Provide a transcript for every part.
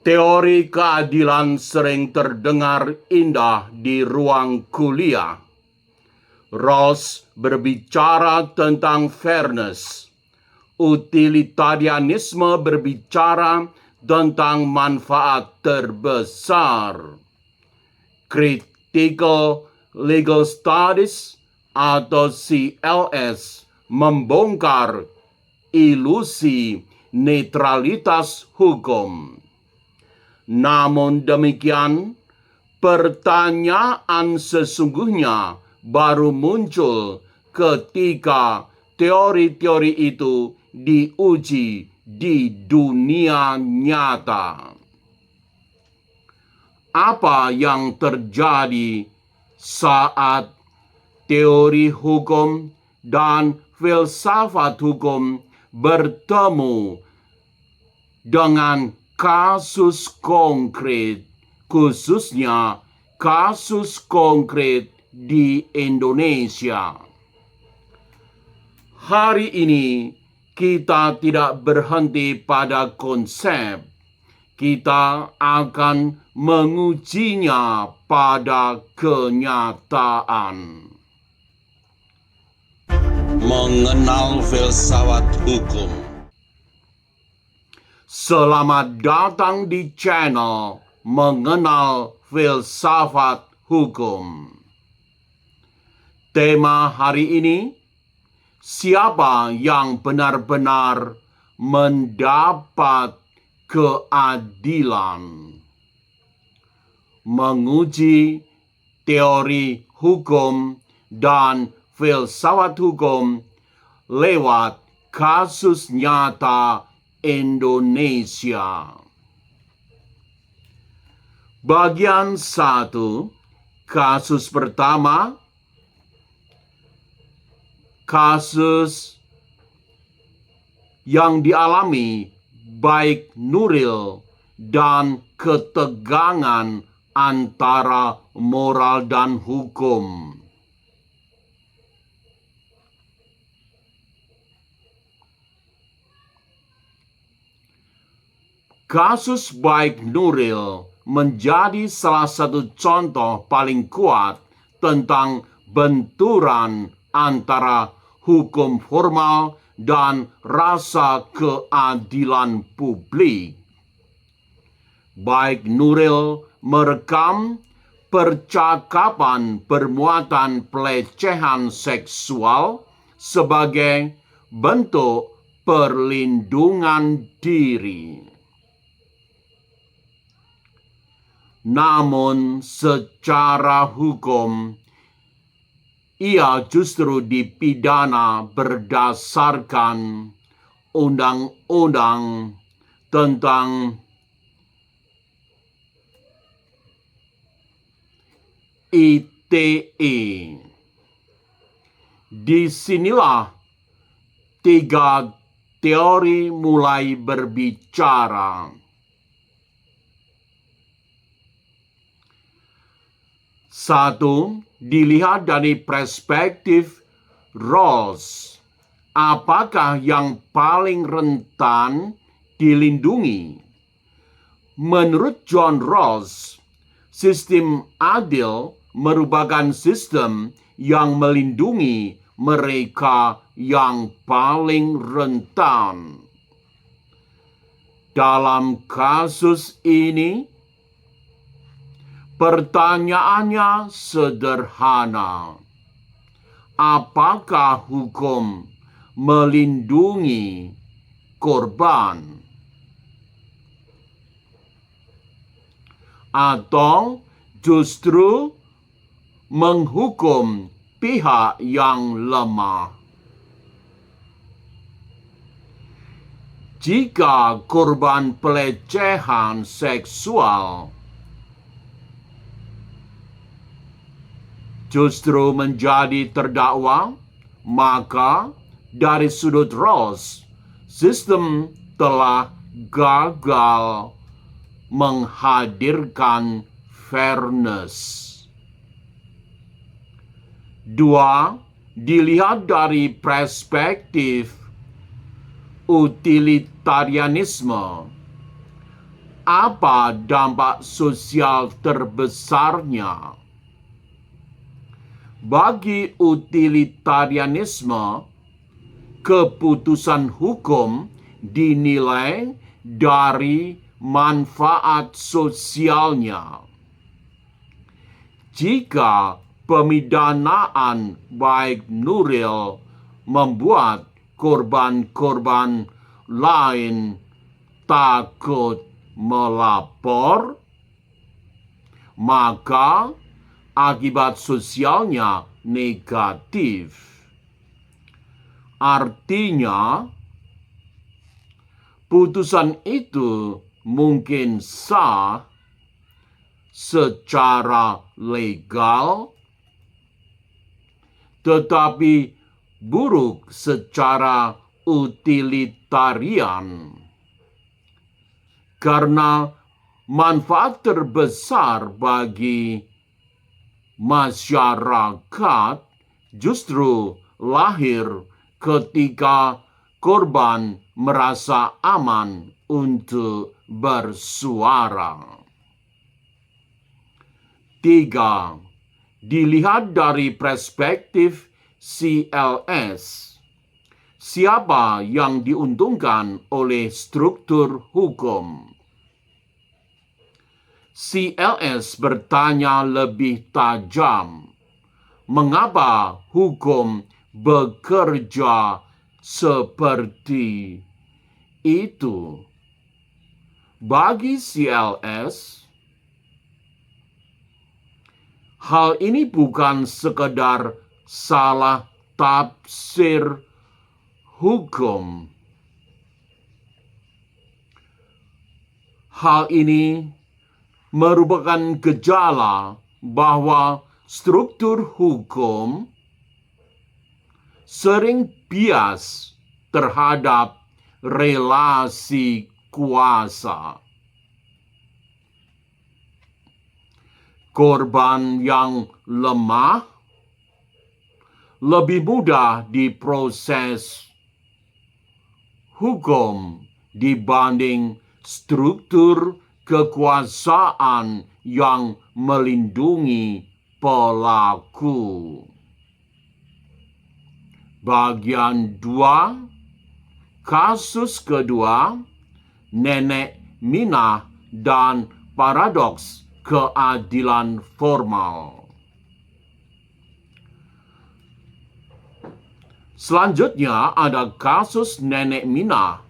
Teori keadilan sering terdengar indah di ruang kuliah. Rawls berbicara tentang fairness. Utilitarianisme berbicara tentang manfaat terbesar. Critical Legal Studies atau CLS membongkar ilusi netralitas hukum. Namun demikian, pertanyaan sesungguhnya baru muncul ketika teori-teori itu diuji di dunia nyata. Apa yang terjadi saat teori hukum dan filsafat hukum bertemu dengan kasus konkret, khususnya kasus konkret di Indonesia? Hari ini kita tidak berhenti pada konsep. Kita akan mengujinya pada kenyataan. Mengenal filsafat hukum. Selamat datang di channel Mengenal Filsafat Hukum. Tema hari ini, siapa yang benar-benar mendapat keadilan? Menguji teori hukum dan filsafat hukum lewat kasus nyata Indonesia. Bagian 1, kasus pertama, kasus yang dialami baik Nuril dan ketegangan antara moral dan hukum. Kasus baik Nuril menjadi salah satu contoh paling kuat tentang benturan antara hukum formal dan rasa keadilan publik. Baik Nuril merekam percakapan bermuatan pelecehan seksual sebagai bentuk perlindungan diri. Namun secara hukum, ia justru dipidana berdasarkan undang-undang tentang ITE. Disinilah tiga teori mulai berbicara. Satu, dilihat dari perspektif Rawls. Apakah yang paling rentan dilindungi? Menurut John Rawls, sistem adil merupakan sistem yang melindungi mereka yang paling rentan. Dalam kasus ini, pertanyaannya sederhana. Apakah hukum melindungi korban? Atau justru menghukum pihak yang lemah? Jika korban pelecehan seksual justru menjadi terdakwa, maka dari sudut Rawls, sistem telah gagal menghadirkan fairness. Dua, dilihat dari perspektif utilitarianisme. apa dampak sosial terbesarnya? Bagi utilitarianisme, keputusan hukum dinilai dari manfaat sosialnya. Jika pemidanaan baik Nuril membuat korban-korban lain takut melapor, maka akibat sosialnya negatif. Artinya, putusan itu mungkin sah secara legal, tetapi buruk secara utilitarian. Karena manfaat terbesar bagi masyarakat justru lahir ketika korban merasa aman untuk bersuara. 3. Dilihat dari perspektif CLS. Siapa yang diuntungkan oleh struktur hukum? CLS bertanya lebih tajam. Mengapa hukum bekerja seperti itu? Bagi CLS, hal ini bukan sekedar salah tafsir hukum. Hal ini merupakan gejala bahwa struktur hukum sering bias terhadap relasi kuasa. Korban yang lemah lebih mudah diproses hukum dibanding struktur kekuasaan yang melindungi pelaku. Bagian 2, kasus kedua, Nenek Minah dan paradoks keadilan formal. Selanjutnya ada kasus Nenek Minah.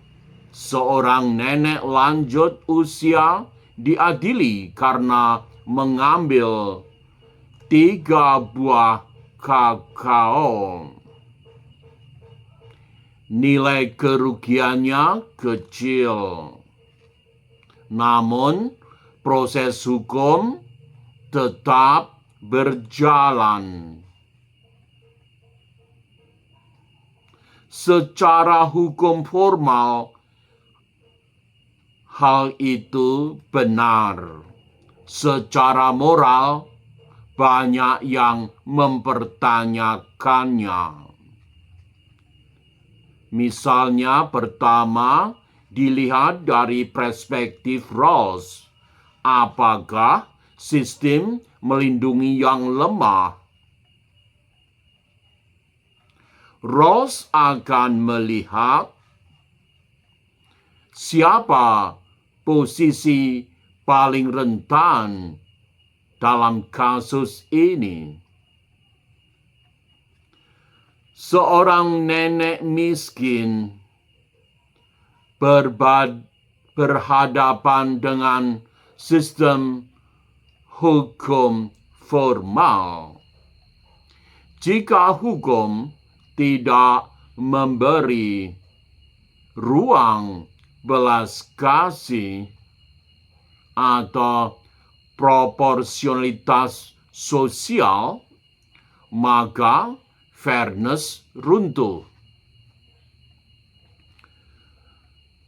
Seorang nenek lanjut usia diadili karena mengambil 3 buah kakao. Nilai kerugiannya kecil. Namun, proses hukum tetap berjalan. Secara hukum formal, hal itu benar. Secara moral, banyak yang mempertanyakannya. Misalnya, pertama, dilihat dari perspektif Rawls. Apakah sistem melindungi yang lemah? Rawls akan melihat siapa posisi paling rentan dalam kasus ini. Seorang nenek miskin berhadapan dengan sistem hukum formal. Jika hukum tidak memberi ruang belas kasih atau proporsionalitas sosial, maka fairness runtuh.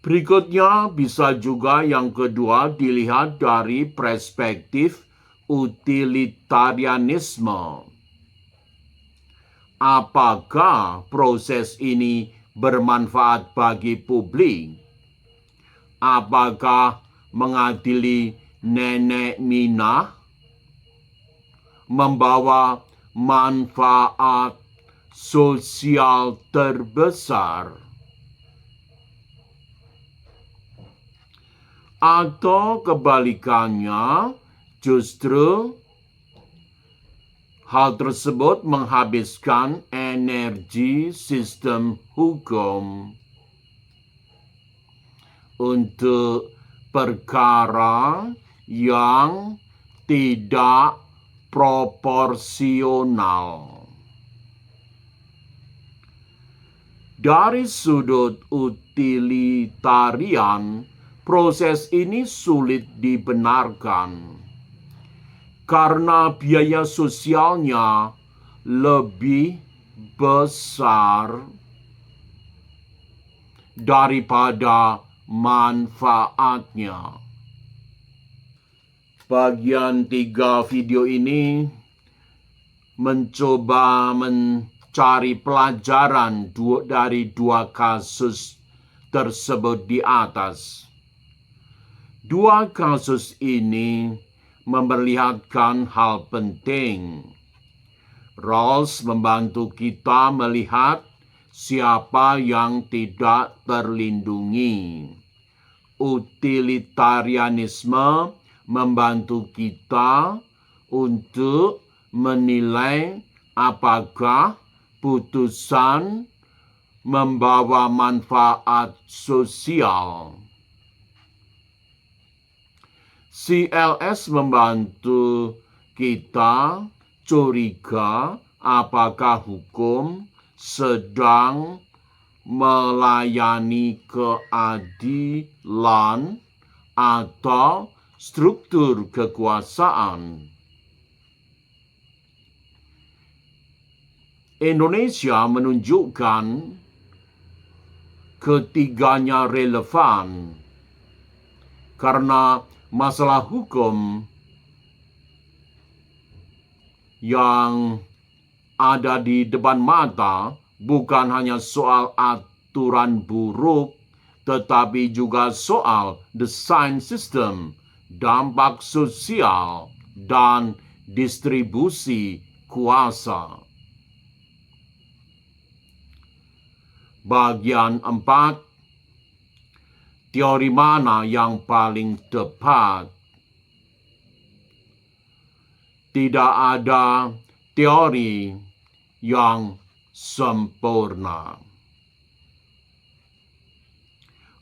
Berikutnya bisa juga yang kedua dilihat dari perspektif utilitarianisme. Apakah proses ini bermanfaat bagi publik? Apakah mengadili nenek Minah membawa manfaat sosial terbesar? Atau kebalikannya, justru hal tersebut menghabiskan energi sistem hukum untuk perkara yang tidak proporsional. Dari sudut utilitarian, proses ini sulit dibenarkan karena biaya sosialnya lebih besar daripada manfaatnya. Bagian 3 video ini mencoba mencari pelajaran dari 2 kasus tersebut di atas. 2 kasus ini memperlihatkan hal penting. Rawls membantu kita melihat siapa yang tidak terlindungi. Utilitarianisme membantu kita untuk menilai apakah putusan membawa manfaat sosial. CLS membantu kita curiga apakah hukum sedang melayani keadilan atau struktur kekuasaan. Indonesia menunjukkan ketiganya relevan karena masalah hukum yang ada di depan mata bukan hanya soal aturan buruk, tetapi juga soal desain sistem, dampak sosial, dan distribusi kuasa. Bagian 4. Teori mana yang paling tepat? Tidak ada teori yang sempurna.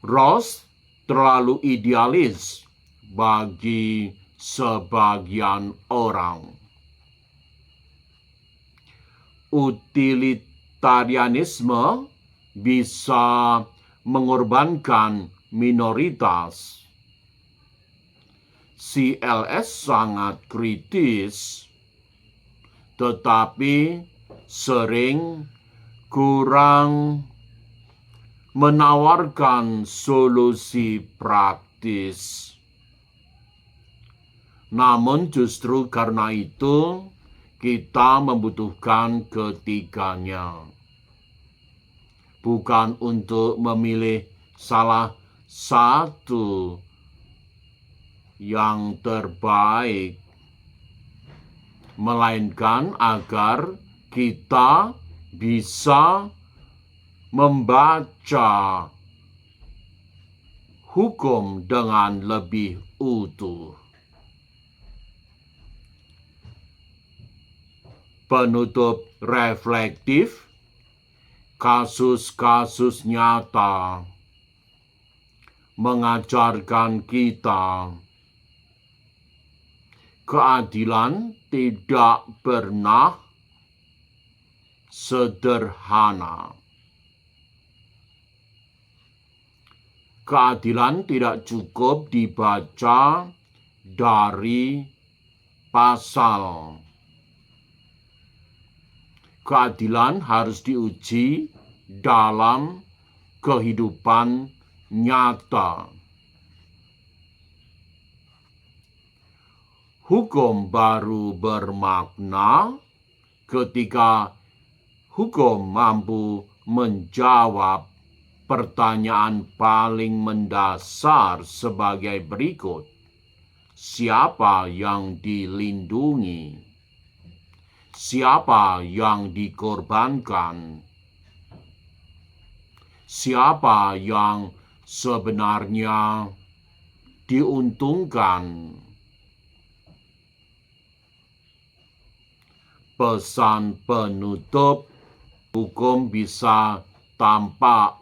Rawls terlalu idealis bagi sebagian orang. Utilitarianisme bisa mengorbankan minoritas. CLS sangat kritis, tetapi sering kurang menawarkan solusi praktis. Namun justru karena itu, kita membutuhkan ketiganya. Bukan untuk memilih salah satu yang terbaik, melainkan agar kita bisa membaca hukum dengan lebih utuh. Penutup reflektif, kasus-kasus nyata mengajarkan kita keadilan tidak pernah sederhana. Keadilan tidak cukup dibaca dari pasal. Keadilan harus diuji dalam kehidupan nyata. Hukum baru bermakna ketika hukum mampu menjawab pertanyaan paling mendasar sebagai berikut. Siapa yang dilindungi? Siapa yang dikorbankan? Siapa yang sebenarnya diuntungkan? Pesan penutup, hukum bisa tampak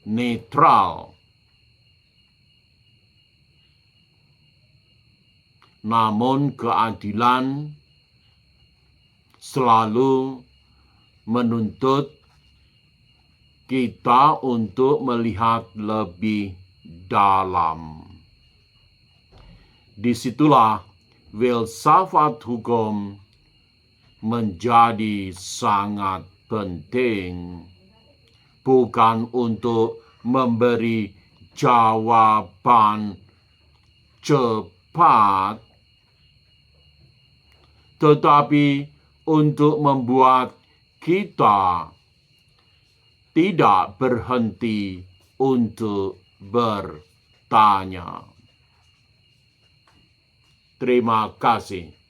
netral, namun keadilan selalu menuntut kita untuk melihat lebih dalam. Disitulah filsafat hukum menjadi sangat penting, bukan untuk memberi jawaban cepat, tetapi untuk membuat kita tidak berhenti untuk bertanya. Terima kasih.